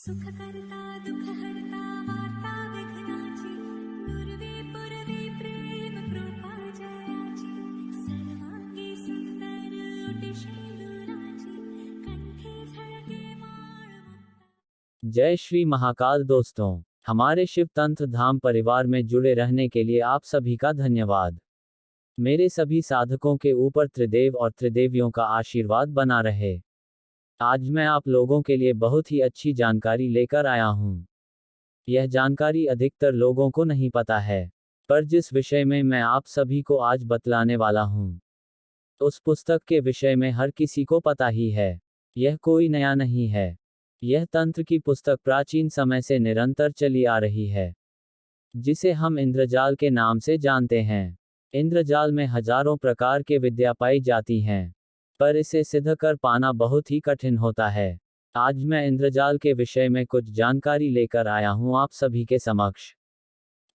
सुख करता दुख हरता वार्ता विघ्नाची दुर्वे पुरवे प्रेम कृपा जयाची सर्वांगी सुंदर ओटी शेंदुराची कंठी झळके माळ मुक्ता। जय श्री महाकाल। दोस्तों, हमारे शिव तंत्र धाम परिवार में जुड़े रहने के लिए आप सभी का धन्यवाद। मेरे सभी साधकों के ऊपर त्रिदेव और त्रिदेवियों का आशीर्वाद बना रहे। आज मैं आप लोगों के लिए बहुत ही अच्छी जानकारी लेकर आया हूँ। यह जानकारी अधिकतर लोगों को नहीं पता है, पर जिस विषय में मैं आप सभी को आज बतलाने वाला हूँ, उस पुस्तक के विषय में हर किसी को पता ही है। यह कोई नया नहीं है। यह तंत्र की पुस्तक प्राचीन समय से निरंतर चली आ रही है, जिसे हम इंद्रजाल के नाम से जानते हैं। इंद्रजाल में हजारों प्रकार के विद्या पाई जाती हैं, पर इसे सिद्ध कर पाना बहुत ही कठिन होता है। आज मैं इंद्रजाल के विषय में कुछ जानकारी लेकर आया हूं आप सभी के समक्ष।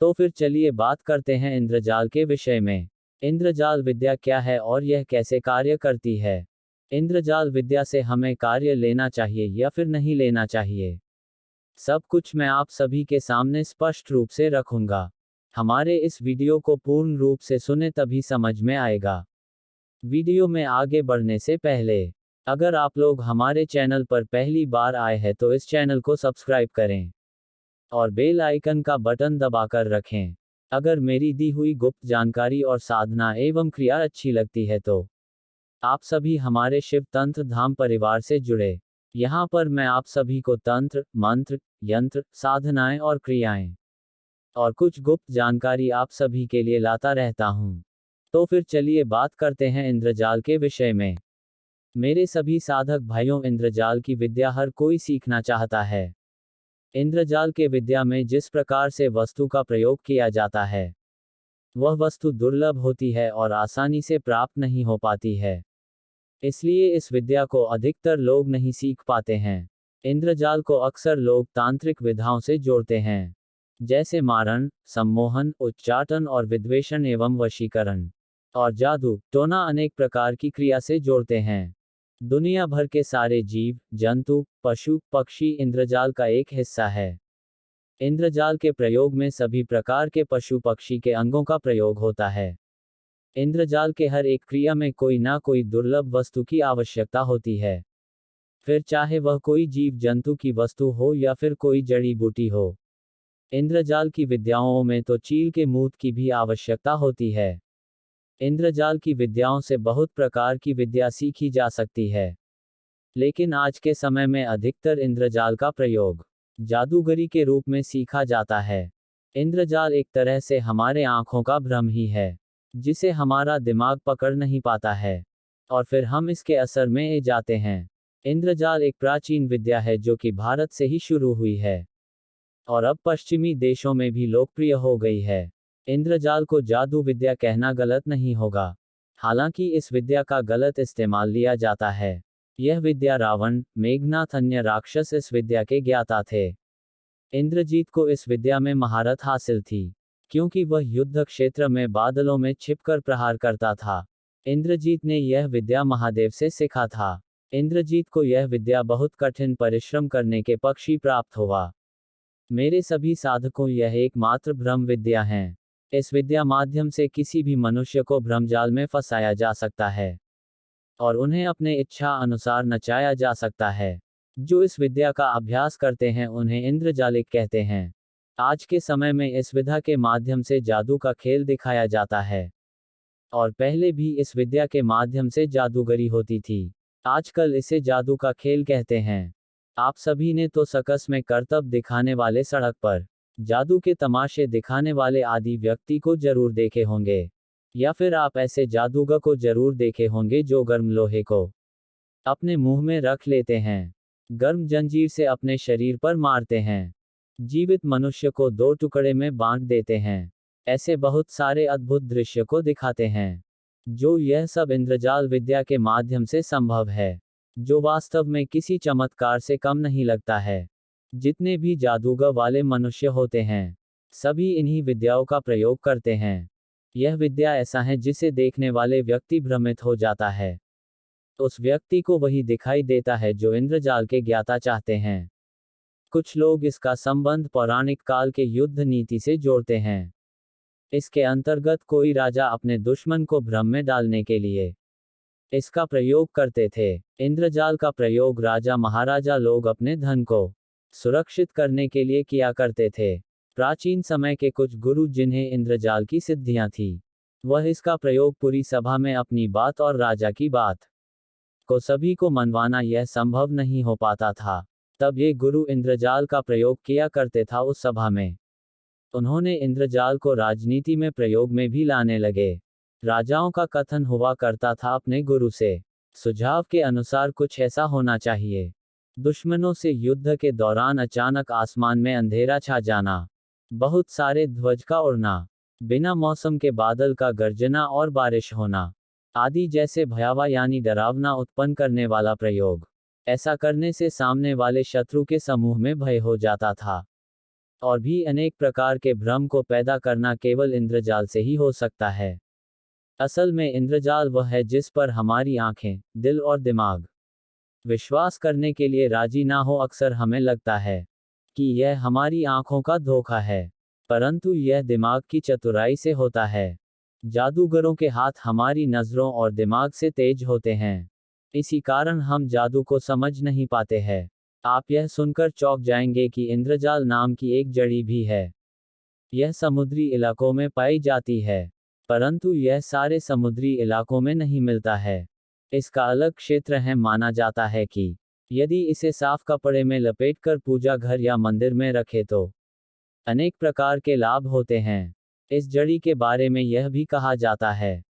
तो फिर चलिए बात करते हैं इंद्रजाल के विषय में। इंद्रजाल विद्या क्या है और यह कैसे कार्य करती है? इंद्रजाल विद्या से हमें कार्य लेना चाहिए या फिर नहीं लेना चाहिए, सब कुछ मैं आप सभी के सामने स्पष्ट रूप से रखूंगा। हमारे इस वीडियो को पूर्ण रूप से सुने तभी समझ में आएगा। वीडियो में आगे बढ़ने से पहले, अगर आप लोग हमारे चैनल पर पहली बार आए हैं तो इस चैनल को सब्सक्राइब करें और बेल आइकन का बटन दबाकर रखें। अगर मेरी दी हुई गुप्त जानकारी और साधना एवं क्रिया अच्छी लगती है तो आप सभी हमारे शिव तंत्र धाम परिवार से जुड़े। यहाँ पर मैं आप सभी को तंत्र, मंत्र, यंत्र, साधनाएं और क्रियाएं और कुछ गुप्त जानकारी आप सभी के लिए लाता रहता हूँ। तो फिर चलिए बात करते हैं इंद्रजाल के विषय में। मेरे सभी साधक भाइयों, इंद्रजाल की विद्या हर कोई सीखना चाहता है। इंद्रजाल के विद्या में जिस प्रकार से वस्तु का प्रयोग किया जाता है, वह वस्तु दुर्लभ होती है और आसानी से प्राप्त नहीं हो पाती है। इसलिए इस विद्या को अधिकतर लोग नहीं सीख पाते हैं। इंद्रजाल को अक्सर लोग तांत्रिक विधाओं से जोड़ते हैं, जैसे मारण, सम्मोहन, उच्चाटन और विद्वेषण एवं वशीकरण और जादू टोना अनेक प्रकार की क्रिया से जोड़ते हैं। दुनिया भर के सारे जीव, जंतु, पशु, पक्षी इंद्रजाल का एक हिस्सा है। इंद्रजाल के प्रयोग में सभी प्रकार के पशु पक्षी के अंगों का प्रयोग होता है। इंद्रजाल के हर एक क्रिया में कोई ना कोई दुर्लभ वस्तु की आवश्यकता होती है, फिर चाहे वह कोई जीव जंतु की वस्तु हो या फिर कोई जड़ी बूटी हो। इंद्रजाल की विद्याओं में तो चील के मूत की भी आवश्यकता होती है। इंद्रजाल की विद्याओं से बहुत प्रकार की विद्या सीखी जा सकती है, लेकिन आज के समय में अधिकतर इंद्रजाल का प्रयोग जादूगरी के रूप में सीखा जाता है। इंद्रजाल एक तरह से हमारे आंखों का भ्रम ही है, जिसे हमारा दिमाग पकड़ नहीं पाता है और फिर हम इसके असर में जाते हैं। इंद्रजाल एक प्राचीन विद्या है जो कि भारत से ही शुरू हुई है और अब पश्चिमी देशों में भी लोकप्रिय हो गई है। इंद्रजाल को जादू विद्या कहना गलत नहीं होगा, हालांकि इस विद्या का गलत इस्तेमाल लिया जाता है। यह विद्या रावण, मेघनाथ अन्य राक्षस इस विद्या के ज्ञाता थे। इंद्रजीत को इस विद्या में महारत हासिल थी, क्योंकि वह युद्ध क्षेत्र में बादलों में छिपकर प्रहार करता था। इंद्रजीत ने यह विद्या महादेव से सीखा था। इंद्रजीत को यह विद्या बहुत कठिन परिश्रम करने के पक्षी प्राप्त हुआ। मेरे सभी साधकों, यह एकमात्र भ्रम विद्या है। इस विद्या माध्यम से किसी भी मनुष्य को भ्रमजाल में फंसाया जा सकता है और उन्हें अपने इच्छा अनुसार नचाया जा सकता है। जो इस विद्या का अभ्यास करते हैं उन्हें इंद्रजालिक कहते हैं। आज के समय में इस विद्या के माध्यम से जादू का खेल दिखाया जाता है और पहले भी इस विद्या के माध्यम से जादूगरी होती थी। आजकल इसे जादू का खेल कहते हैं। आप सभी ने तो सर्कस में करतब दिखाने वाले, सड़क पर जादू के तमाशे दिखाने वाले आदि व्यक्ति को जरूर देखे होंगे, या फिर आप ऐसे जादूगर को जरूर देखे होंगे जो गर्म लोहे को अपने मुंह में रख लेते हैं, गर्म जंजीर से अपने शरीर पर मारते हैं, जीवित मनुष्य को दो टुकड़े में बांट देते हैं। ऐसे बहुत सारे अद्भुत दृश्य को दिखाते हैं, जो यह सब इंद्रजाल विद्या के माध्यम से संभव है, जो वास्तव में किसी चमत्कार से कम नहीं लगता है। जितने भी जादूगर वाले मनुष्य होते हैं, सभी इन्हीं विद्याओं का प्रयोग करते हैं। यह विद्या ऐसा है जिसे देखने वाले व्यक्ति भ्रमित हो जाता है। उस व्यक्ति को वही दिखाई देता है जो इंद्रजाल के ज्ञाता चाहते हैं। कुछ लोग इसका संबंध पौराणिक काल के युद्ध नीति से जोड़ते हैं। इसके अंतर्गत कोई राजा अपने दुश्मन को भ्रम में डालने के लिए इसका प्रयोग करते थे। इंद्रजाल का प्रयोग राजा महाराजा लोग अपने धन को सुरक्षित करने के लिए किया करते थे। प्राचीन समय के कुछ गुरु जिन्हें इंद्रजाल की सिद्धियां थी, वह इसका प्रयोग पूरी सभा में अपनी बात और राजा की बात को सभी को मनवाना यह संभव नहीं हो पाता था। तब ये गुरु इंद्रजाल का प्रयोग किया करते था उस सभा में। उन्होंने इंद्रजाल को राजनीति में प्रयोग में भी लाने लगे। राजाओं का कथन हुआ करता था अपने गुरु से, सुझाव के अनुसार कुछ ऐसा होना चाहिए। दुश्मनों से युद्ध के दौरान अचानक आसमान में अंधेरा छा जाना, बहुत सारे ध्वज का उड़ना, बिना मौसम के बादल का गर्जना और बारिश होना आदि जैसे भयावह यानी डरावना उत्पन्न करने वाला प्रयोग। ऐसा करने से सामने वाले शत्रु के समूह में भय हो जाता था। और भी अनेक प्रकार के भ्रम को पैदा करना केवल इंद्रजाल से ही हो सकता है। असल में इंद्रजाल वह है जिस पर हमारी आंखें, दिल और दिमाग विश्वास करने के लिए राजी ना हो। अक्सर हमें लगता है कि यह हमारी आंखों का धोखा है, परंतु यह दिमाग की चतुराई से होता है। जादूगरों के हाथ हमारी नजरों और दिमाग से तेज होते हैं, इसी कारण हम जादू को समझ नहीं पाते हैं। आप यह सुनकर चौंक जाएंगे कि इंद्रजाल नाम की एक जड़ी भी है। यह समुद्री इलाकों में पाई जाती है, परंतु यह सारे समुद्री इलाकों में नहीं मिलता है। इसका अलग क्षेत्र है। माना जाता है कि यदि इसे साफ कपड़े में लपेटकर पूजा घर या मंदिर में रखे तो अनेक प्रकार के लाभ होते हैं। इस जड़ी के बारे में यह भी कहा जाता है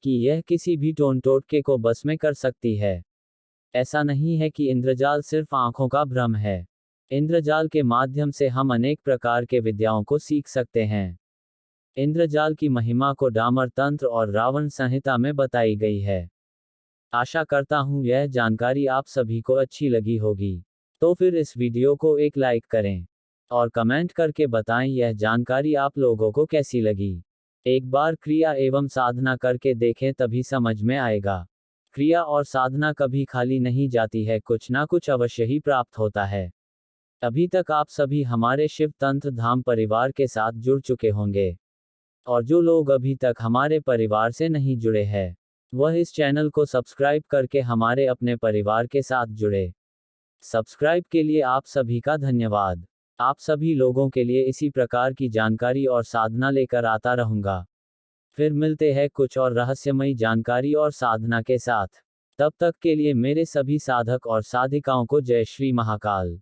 कि यह किसी भी टोन टोटके को बस में कर सकती है। ऐसा नहीं है कि इंद्रजाल सिर्फ आंखों का भ्रम है। इंद्रजाल के माध्यम से हम अनेक प्रकार के विद्याओं को सीख सकते हैं। इंद्रजाल की महिमा को डामर तंत्र और रावण संहिता में बताई गई है। आशा करता हूँ यह जानकारी आप सभी को अच्छी लगी होगी। तो फिर इस वीडियो को एक लाइक करें और कमेंट करके बताएं यह जानकारी आप लोगों को कैसी लगी। एक बार क्रिया एवं साधना करके देखें तभी समझ में आएगा। क्रिया और साधना कभी खाली नहीं जाती है, कुछ ना कुछ अवश्य ही प्राप्त होता है। अभी तक आप सभी हमारे शिव तंत्र धाम परिवार के साथ जुड़ चुके होंगे, और जो लोग अभी तक हमारे परिवार से नहीं जुड़े हैं, वह इस चैनल को सब्सक्राइब करके हमारे अपने परिवार के साथ जुड़े। सब्सक्राइब के लिए आप सभी का धन्यवाद। आप सभी लोगों के लिए इसी प्रकार की जानकारी और साधना लेकर आता रहूंगा। फिर मिलते हैं कुछ और रहस्यमयी जानकारी और साधना के साथ। तब तक के लिए मेरे सभी साधक और साधिकाओं को जय श्री महाकाल।